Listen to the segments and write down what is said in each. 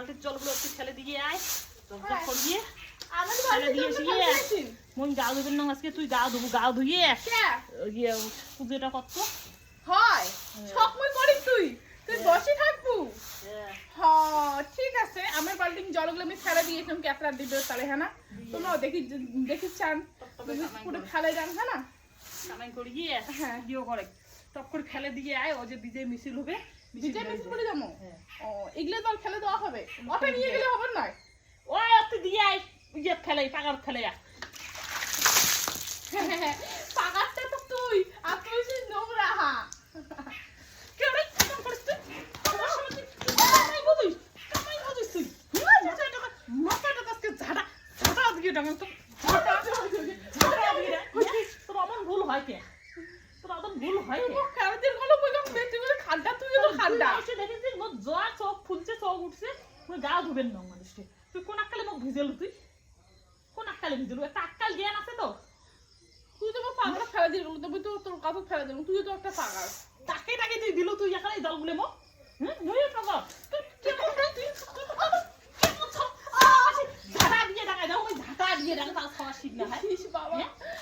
বালতির জলগুলো একটু ফেলে দিয়ে আয় জল করিয়ে ফেলে দিয়েছি মই গা ধুবেন না আজকে তুই গা ধুবু গা ধুইয়ে ইয়ে পুজোটা করতো হয় শখ মই করিস তুই তুই বসে থাকবু হ্যাঁ ঠিক আছে আমার বালতির জলগুলো আমি ফেলে দিয়েছিলাম ক্যাপড়া দিবে তাহলে হ্যাঁ না তোমরাও দেখি চান পুরো ফেলে যান হ্যাঁ না কামাই করিয়ে হ্যাঁ ইয়ে করে টপ করে ফেলে দিয়ে আয় ও যে বিজয় মিছিল হবে বিজয় মিছিল করে যাবো ও এগুলো জল ফেলে দেওয়া হবে ওটা নিয়ে গেলে হবে না ওই তুই দিয়ে আয় ইয়ে ফেলে পাকার ফেলে পাকারটা তো তুই আর তুই সেই নোংরা কেউ রে কাম করিস তুই কামাই বুঝিস তুই মাথাটা আজকে ঝাড়া দিয়ে ডাঙা তো তোর অমন ভুল হয় কে তোর অমন ভুল হয় কে খেলাদের গল্প বললাম তুই বলে খাড্ডা তুই তো খাড্ডা এসে দেখেছিস মোর জ্বর চোখ ফুলছে চোখ উঠছে তুই গা ধুবেন না মানুষকে তুই কোন আক্কালে মুখ ভিজেলু তুই কোন আক্কালে ভিজেলু একটা আক্কাল জ্ঞান আছে তো তুই তো পাগলা ফেলা দিয়ে গেল তুই তো তোর কথা ফেলা দিল তুই তো একটা পাগল তাকে তুই দিল তুই এখানে দলগুলো মো হুম ধুই পাগল তুই কেমন রে তুই ঝাড়া দিয়ে ডাঙা দাও ওই ঝাড়া দিয়ে ডাঙা তাও খাওয়া শিখ না হয় বাবা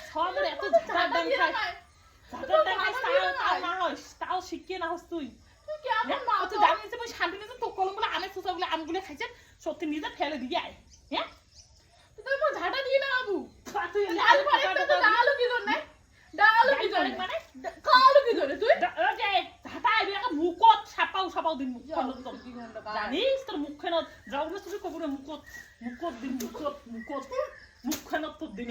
সবার এত ঝাড়া ডাঙা খায় ঝাড়া ডাঙা তাও না হয় তাও শিখিয়ে না হস তুই তুই কেমন মা তুই জানিস যে শান্তি নিতে তো কলমগুলো আনে সুসাগুলো আমগুলো খাইছেন সত্যি নিজে ফেলে দিয়ে আয় হ্যাঁ তুই তো ঝাড়া দিয়ে না আবু তুই লাল পাড়ে তো ডালু কি ধর নাই ডালু কি ধর মানে কালু কি ধরে তুই ওকে ঝাঁটা আইবি একটা মুখত সাপাও দিন মুখ জানিস তোর মুখে না যাওনে তুই কবরে মুখত দিন মুখে না তোর দিন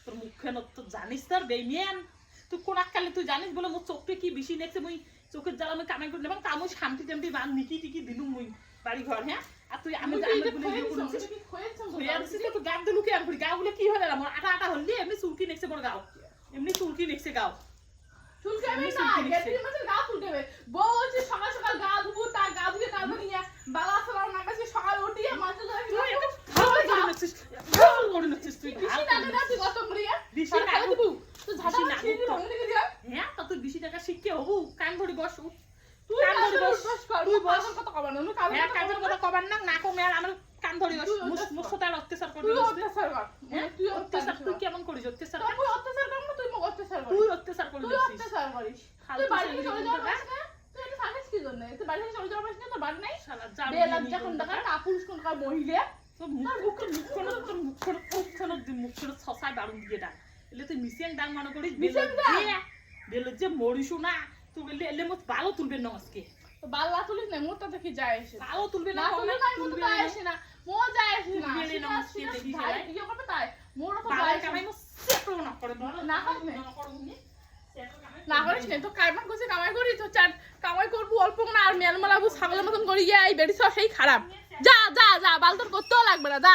তোর মুখে না তো জানিস তোর বেইমিয়ান তুই কোন আক্কালে তুই জানিস বলে মোর চোখে কি বেশি নেছে মুই চোখের জ্বালা আমি কামাই করলাম এবং কামই শান্তি টান্তি বান নিকি টিকি দিলুম মুই বাড়ি ঘর হ্যাঁ আর তুই আমি তো গাব দিলু কি আমি গাগুলো কি হলো আমার আটা হলি এমনি চুলকি নেছে বড় গাও এমনি চুলকি নেছে গাও চুলকে আমি না গেটরি মাঝে গা চুলকেবে বউ হচ্ছে সকাল সকাল গা ধুবো তার গা ধুয়ে কাঁধে নিয়ে বালা ফেলার না কাছে সকাল উঠিয়ে মাঝে ধরে করে নিচ্ছিস তুই বেশি টাকা না তুই কত মরিয়া বেশি টাকা দিবু তুই ঝাড়া ছিড়ি ভাঙে দিকে দিয়া হ্যাঁ তা তুই 20 টাকা শিখকে হবু কান ধরে বস তুই কান ধরে বস তুই বস কথা কবার না হ্যাঁ কাজের কথা কবার না না কমে আর আমার কান ধরে বস মুখটা অত্যাচার করবি তুই অত্যাচার কর তুই অত্যাচার তুই কেমন করিস অত্যাচার তুই অত্যাচার কর না তুই মোক অত্যাচার কর তুই অত্যাচার করিস তুই অত্যাচার করিস তুই বাড়ি থেকে চলে যাওয়ার পাস না তুই এটা থাকিস কি জন্য তুই বাড়ি থেকে চলে যাওয়ার পাস না তোর বাড়ি নাই শালা জান বেলা যখন দেখা কাপুরুষ কোন কার মহিলা তোর মুখখানে ছসাই বারুন দিয়ে ডাক এলে তুই মিশিয়াং ডাক মনে করিস বেলে যে মরিসু না তুই বললে এলে মত ভালো তুলবেন না আজকে তো বাল্লা তুলিস না মোরটা দেখি যায় এসে ভালো তুলবে না তুলবে না আসে না মো যায় আসে না তুলবে না আজকে দেখি ভাই কি করবে তাই মোর তো ভালো যায় কামাই মো সেটো না করে না করবে না করিস না তো কারবার করছে কামাই করি তো চার কামাই করবো অল্প না আর মেলমালাবু ছাগলের মতন করি এই বেড়ি সব সেই খারাপ যা যা যা বালতর করতেও লাগবে না যা